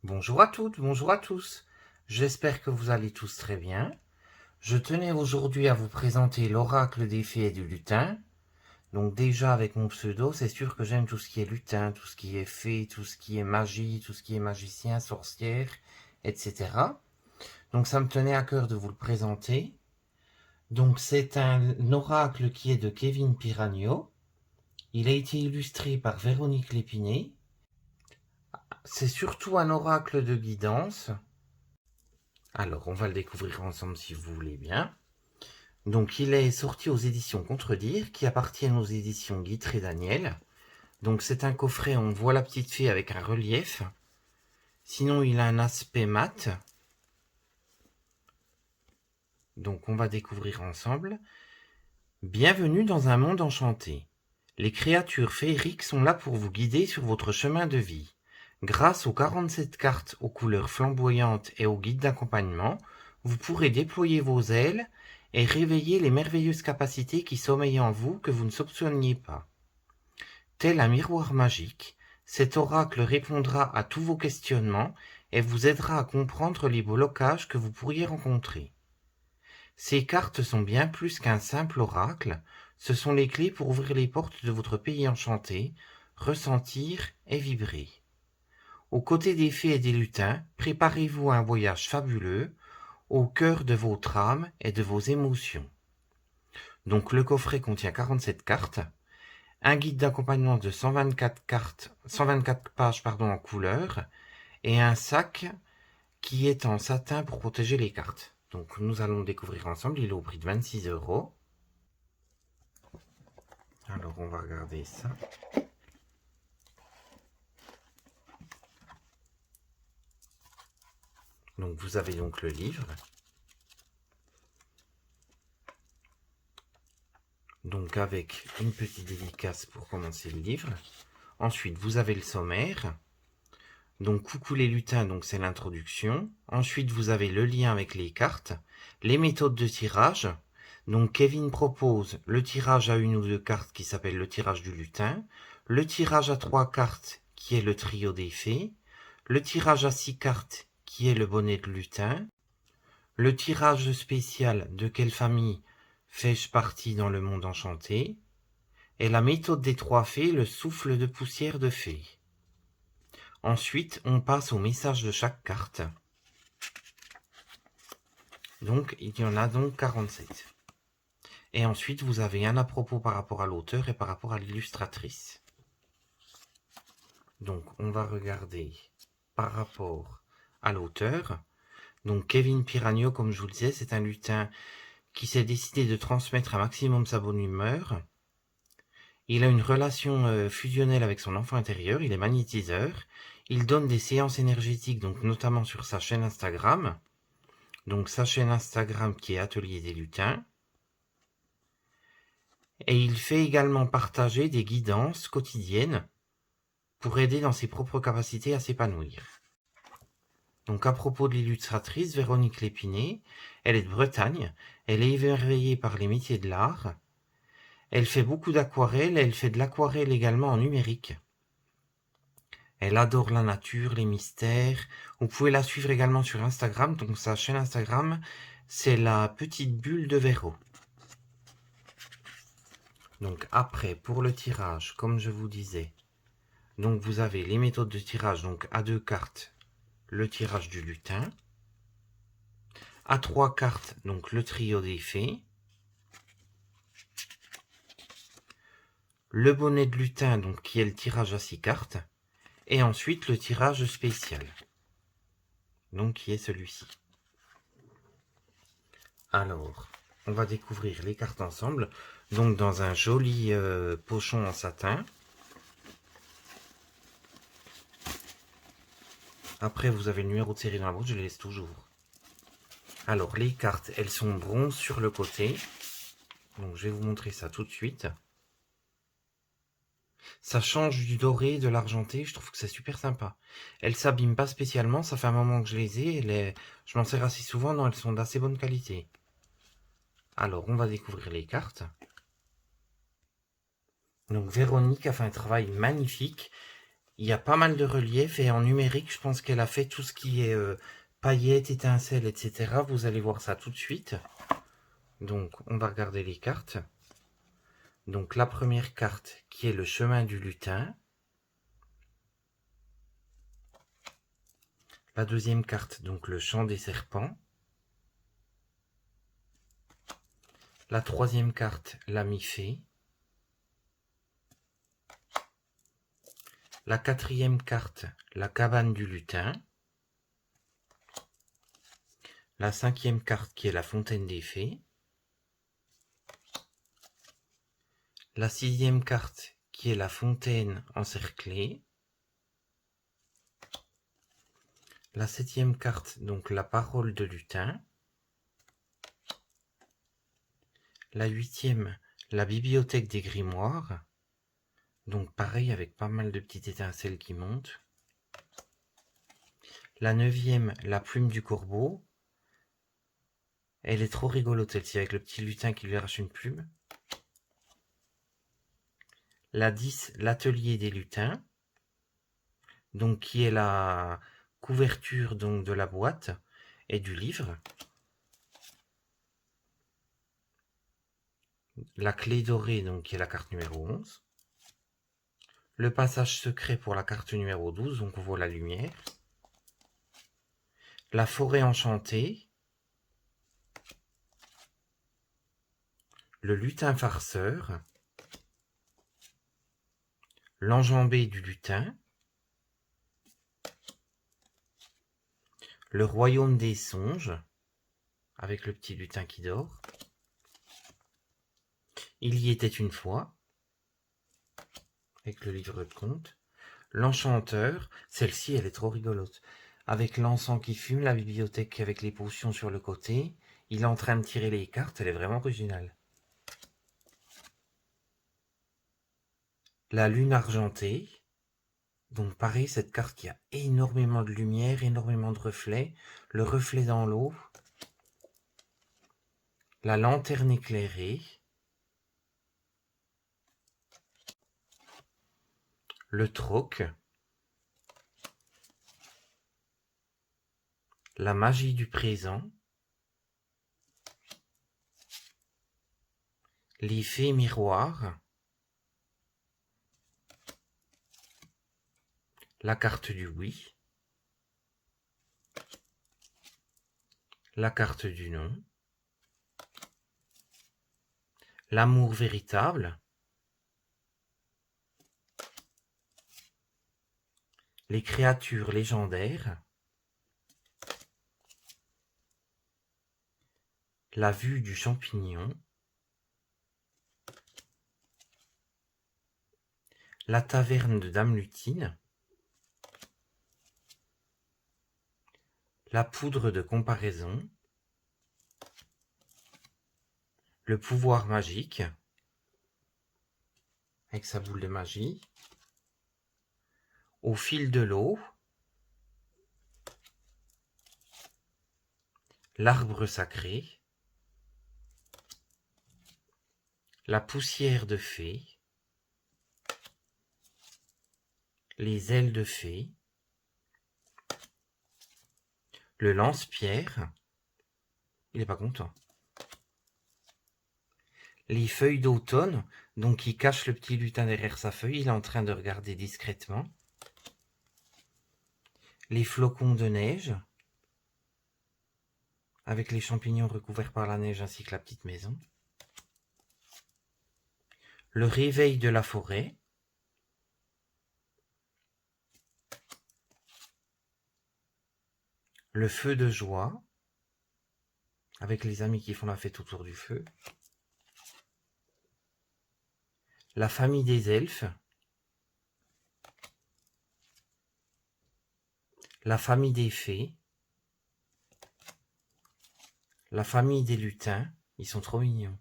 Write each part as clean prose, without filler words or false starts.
Bonjour à toutes, bonjour à tous. J'espère que vous allez tous très bien. Je tenais aujourd'hui à vous présenter l'oracle des fées et du lutin. Donc déjà avec mon pseudo, c'est sûr que j'aime tout ce qui est lutin, tout ce qui est fée, tout ce qui est magie, tout ce qui est magicien, sorcière, etc. Donc ça me tenait à cœur de vous le présenter. Donc c'est un oracle qui est de Kevin Piranio. Il a été illustré par Véronique Lépiné. C'est surtout un oracle de guidance. Alors, on va le découvrir ensemble si vous voulez bien. Donc, il est sorti aux éditions Contredire, qui appartiennent aux éditions Guitry et Daniel. Donc, c'est un coffret, on voit la petite fée avec un relief. Sinon, il a un aspect mat. Donc, on va découvrir ensemble. Bienvenue dans un monde enchanté. Les créatures féeriques sont là pour vous guider sur votre chemin de vie. Grâce aux 47 cartes aux couleurs flamboyantes et au guide d'accompagnement, vous pourrez déployer vos ailes et réveiller les merveilleuses capacités qui sommeillent en vous que vous ne soupçonniez pas. Tel un miroir magique, cet oracle répondra à tous vos questionnements et vous aidera à comprendre les blocages que vous pourriez rencontrer. Ces cartes sont bien plus qu'un simple oracle, ce sont les clés pour ouvrir les portes de votre pays enchanté, ressentir et vibrer. Aux côtés des fées et des lutins, préparez-vous à un voyage fabuleux, au cœur de votre âme et de vos émotions. Donc le coffret contient 47 cartes, un guide d'accompagnement de 124 pages en couleur, et un sac qui est en satin pour protéger les cartes. Donc nous allons le découvrir ensemble, il est au prix de 26 €. Alors on va regarder ça. Donc vous avez donc le livre. Donc avec une petite dédicace pour commencer le livre. Ensuite vous avez le sommaire. Donc coucou les lutins, donc c'est l'introduction. Ensuite vous avez le lien avec les cartes, les méthodes de tirage. Donc Kevin propose le tirage à une ou deux cartes qui s'appelle le tirage du lutin, le tirage à 3 cartes qui est le trio des fées, le tirage à 6 cartes qui est le bonnet de lutin, le tirage spécial de quelle famille fais-je partie dans le monde enchanté, et la méthode des 3 fées, le souffle de poussière de fée. Ensuite, on passe au message de chaque carte. Donc, il y en a donc 47. Et ensuite, vous avez un à propos par rapport à l'auteur et par rapport à l'illustratrice. Donc, on va regarder par rapport à l'auteur. Donc, Kevin Piranio, comme je vous le disais, c'est un lutin qui s'est décidé de transmettre un maximum sa bonne humeur. Il a une relation fusionnelle avec son enfant intérieur, il est magnétiseur. Il donne des séances énergétiques, donc notamment sur sa chaîne Instagram. Donc sa chaîne Instagram qui est Atelier des Lutins. Et il fait également partager des guidances quotidiennes pour aider dans ses propres capacités à s'épanouir. Donc à propos de l'illustratrice, Véronique Lépiné, elle est de Bretagne, elle est éveillée par les métiers de l'art. Elle fait beaucoup d'aquarelles, elle fait de l'aquarelle également en numérique. Elle adore la nature, les mystères. Vous pouvez la suivre également sur Instagram, donc sa chaîne Instagram, c'est la petite bulle de Véro. Donc après, pour le tirage, comme je vous disais, donc vous avez les méthodes de tirage, donc à 2 cartes, le tirage du lutin, à 3 cartes, donc le trio des fées, le bonnet de lutin, donc qui est le tirage à 6 cartes, et ensuite le tirage spécial, donc qui est celui-ci. Alors, on va découvrir les cartes ensemble, donc dans un joli pochon en satin. Après, vous avez le numéro de série dans la boîte, je les laisse toujours. Alors, les cartes, elles sont bronze sur le côté. Donc, je vais vous montrer ça tout de suite. Ça change du doré et de l'argenté, je trouve que c'est super sympa. Elles s'abîment pas spécialement, ça fait un moment que je les ai. Je m'en sers assez souvent, non, elles sont d'assez bonne qualité. Alors, on va découvrir les cartes. Donc, Véronique a fait un travail magnifique. Il y a pas mal de reliefs et en numérique, je pense qu'elle a fait tout ce qui est paillettes, étincelles, etc. Vous allez voir ça tout de suite. Donc, on va regarder les cartes. Donc, la première carte qui est le chemin du lutin. La deuxième carte, donc le chant des serpents. La troisième carte, l'ami fée. La quatrième carte, la cabane du lutin. La cinquième carte qui est la fontaine des fées. La sixième carte qui est la fontaine encerclée. La septième carte, donc la parole de lutin. La huitième, la bibliothèque des grimoires. Donc pareil, avec pas mal de petites étincelles qui montent. La neuvième, la plume du corbeau. Elle est trop rigolote celle-ci, avec le petit lutin qui lui arrache une plume. La 10, l'atelier des lutins. Donc qui est la couverture donc, de la boîte et du livre. La clé dorée, donc qui est la carte numéro 11. Le passage secret pour la carte numéro 12, donc on voit la lumière. La forêt enchantée. Le lutin farceur. L'enjambée du lutin. Le royaume des songes, avec le petit lutin qui dort. Il y était une fois, avec le livre de contes. L'enchanteur, celle-ci elle est trop rigolote. Avec l'encens qui fume, la bibliothèque avec les potions sur le côté. Il est en train de tirer les cartes, elle est vraiment originale. La lune argentée. Donc pareil, cette carte qui a énormément de lumière, énormément de reflets. Le reflet dans l'eau. La lanterne éclairée. Le troc. La magie du présent. Les fées miroirs. La carte du oui. La carte du non. L'amour véritable. Les créatures légendaires. La vue du champignon. La taverne de Dame Lutine. La poudre de comparaison. Le pouvoir magique. Avec sa boule de magie. Au fil de l'eau. L'arbre sacré. La poussière de fée. Les ailes de fée. Le lance-pierre. Il n'est pas content. Les feuilles d'automne, donc il cache le petit lutin derrière sa feuille, il est en train de regarder discrètement. Les flocons de neige, avec les champignons recouverts par la neige ainsi que la petite maison. Le réveil de la forêt. Le feu de joie, avec les amis qui font la fête autour du feu. La famille des elfes. La famille des fées. La famille des lutins, ils sont trop mignons.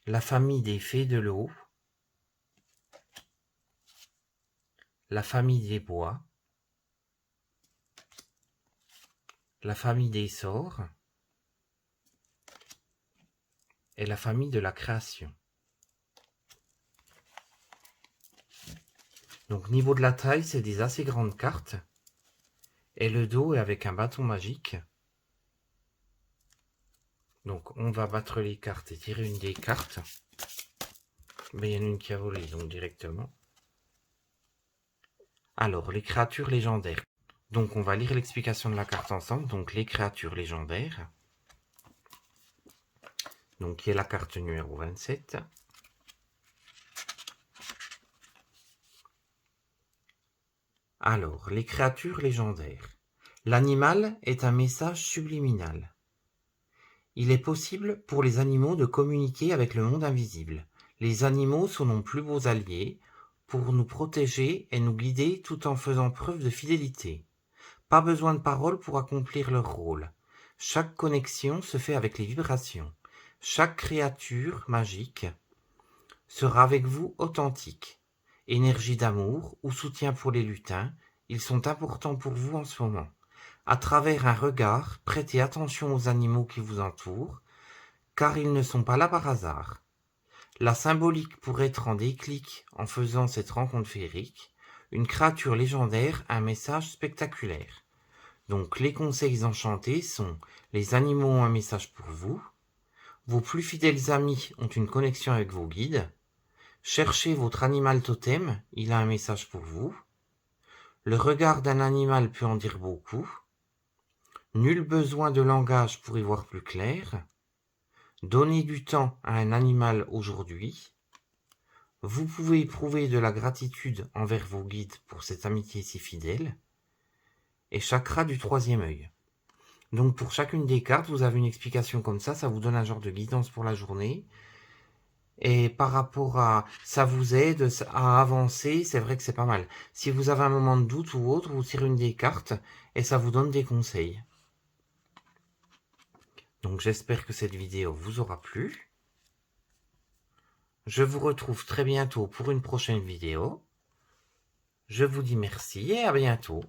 La famille des fées de l'eau. La famille des bois. La famille des sorts. Et la famille de la création. Donc niveau de la taille, c'est des assez grandes cartes. Et le dos est avec un bâton magique. Donc on va battre les cartes et tirer une des cartes. Mais il y en a une qui a volé, donc directement. Alors, les créatures légendaires. Donc on va lire l'explication de la carte ensemble. Donc les créatures légendaires. Donc qui est la carte numéro 27. Alors, les créatures légendaires. L'animal est un message subliminal. Il est possible pour les animaux de communiquer avec le monde invisible. Les animaux sont nos plus beaux alliés pour nous protéger et nous guider tout en faisant preuve de fidélité. Pas besoin de paroles pour accomplir leur rôle. Chaque connexion se fait avec les vibrations. Chaque créature magique sera avec vous authentique. Énergie d'amour ou soutien pour les lutins, ils sont importants pour vous en ce moment. À travers un regard, prêtez attention aux animaux qui vous entourent, car ils ne sont pas là par hasard. La symbolique pourrait être en déclic en faisant cette rencontre féerique. Une créature légendaire, un message spectaculaire. Donc les conseils enchantés sont: les animaux ont un message pour vous, vos plus fidèles amis ont une connexion avec vos guides, cherchez votre animal totem, il a un message pour vous, le regard d'un animal peut en dire beaucoup, nul besoin de langage pour y voir plus clair, donnez du temps à un animal aujourd'hui, vous pouvez éprouver de la gratitude envers vos guides pour cette amitié si fidèle, et chakra du troisième œil. Donc pour chacune des cartes, vous avez une explication comme ça vous donne un genre de guidance pour la journée. Et par rapport à ça vous aide à avancer, c'est vrai que c'est pas mal. Si vous avez un moment de doute ou autre, vous tirez une des cartes et ça vous donne des conseils. Donc j'espère que cette vidéo vous aura plu. Je vous retrouve très bientôt pour une prochaine vidéo. Je vous dis merci et à bientôt.